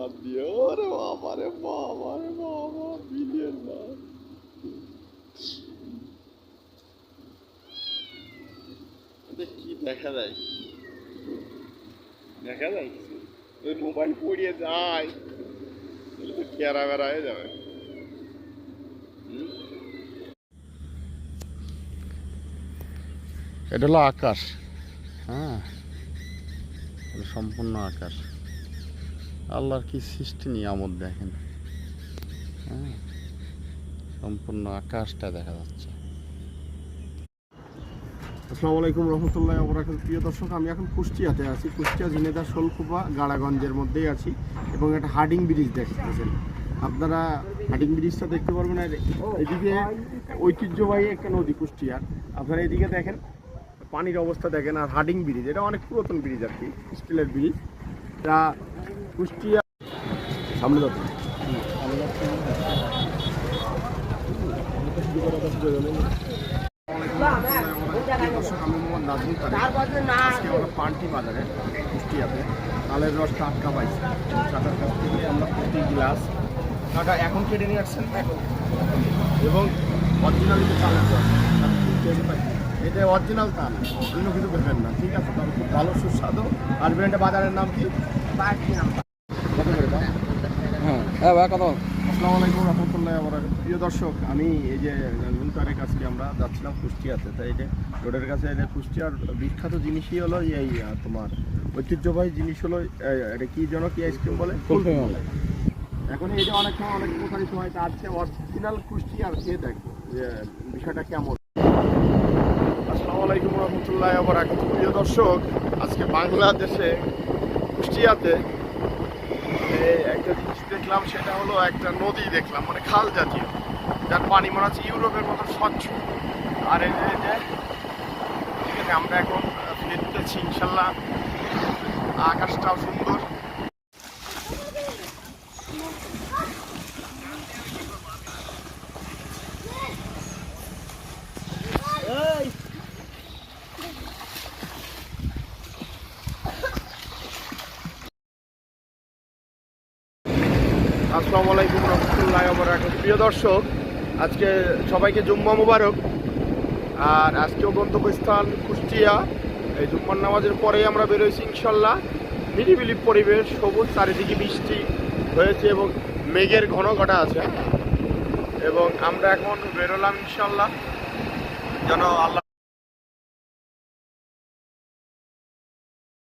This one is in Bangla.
লাভ দিয়ে। ওরে বাবা রে বাবা রে বাবা, বিলিয়ন লাভ। কি দেখা যায়, দেখা যায় কিছু? ওই মোবাইল পড়িয়ে যায়, ক্যারা বেড়া হয়ে যাবে। এটা হলো আকাশ, হ্যাঁ, সম্পূর্ণ আকাশ। আল্লাহর কি সৃষ্টি নিয়ামত দেখেন, হ্যাঁ, সম্পূর্ণ আকাশটা দেখা যাচ্ছে। আসসালামু আলাইকুম রহমতুল্লাহ ওবরাকাতুহু। প্রিয় দর্শক, আমি এখন কুষ্টিয়াতে আছি। কুষ্টিয়া ঝিনেদা শোলকুপা গাড়াগঞ্জের মধ্যেই আছি এবং একটা হার্ডিং ব্রিজ দেখতেছেন আপনারা। হার্ডিং ব্রিজটা দেখতে পারবেন। আর এদিকে ঐতিহ্যবাহী একটা নদী কুষ্টিয়ার, আপনারা এদিকে দেখেন পানির অবস্থা দেখেন। আর হার্ডিং ব্রিজ এটা অনেক পুরাতন ব্রিজ আর কি, স্টিলের ব্রিজ। তা কুষ্টিয়া সামনে যাচ্ছে। দর্শক, আমি মোহাম্মদ নাজমুল তারেক। আজকে আমরা পান্টি বাজারে কুষ্টিয়াতে তালের রস টাটকা পাইছি। কাকার কাছ থেকে আমরা প্রতি গ্লাস, কাকা এখন কেটে নিয়ে আসছেন এবং অরিজিনাল তালের রস এটা অরিজিনাল তাল, অন্য কিছু বেরবেন না, ঠিক আছে? তবে খুব ভালো সুস্বাদু। আর ব্র্যান্ডের বাজারের নাম কি? কত করে দাম? হ্যাঁ ভাই, কত? আসসালামু আলাইকুম রহমতুল্লাহ ওবরাকাতুহু। প্রিয় দর্শক, আমি এই যে নাজমুল তারেক, আজকে আমরা যাচ্ছিলাম কুষ্টিয়াতে। তাই এই যে রোডের কাছে এটা কুষ্টিয়ার বিখ্যাত জিনিসই হলো এই তোমার ঐতিহ্যবাহী জিনিস হলো এটা কি যেন, কি আইসক্রিম বলে, কুলফি মালাই। এখন এই যে অনেক সময় অনেক প্রকারই সময় তা আছে অরিজিনাল কুষ্টিয়ার খেয়ে দেখবো যে বিষয়টা কেমন। আসসালামু আলাইকুম রহমতুল্লাহ ওবরাকাতুহু। প্রিয় দর্শক, আজকে বাংলাদেশে কুষ্টিয়াতে একটা জিনিস দেখলাম, সেটা হলো একটা নদী দেখলাম, মানে খাল জাতীয়, যার পানি মনে হচ্ছে ইউরোপের মতো স্বচ্ছ। আর এই যে ঠিক আছে, আমরা এখন ফিরতেছি ইনশাল্লাহ। আকাশটাও সুন্দর। আসসালামু আলাইকুম রহমতুল্লাহ ওবরাকাতুহু। প্রিয় দর্শক, আজকে সবাইকে জুম্মা মুবারক। আর আজকেও গন্তব্যস্থান কুষ্টিয়া। এই জুম্মার নামাজের পরেই আমরা বেরোইছি ইনশাল্লাহ। নিরিবিলি পরিবেশ, সবুজ, চারিদিকে বৃষ্টি হয়েছে এবং মেঘের ঘন ঘটা আছে। এবং আমরা এখন বেরোলাম ইনশাল্লাহ, যেন আল্লাহ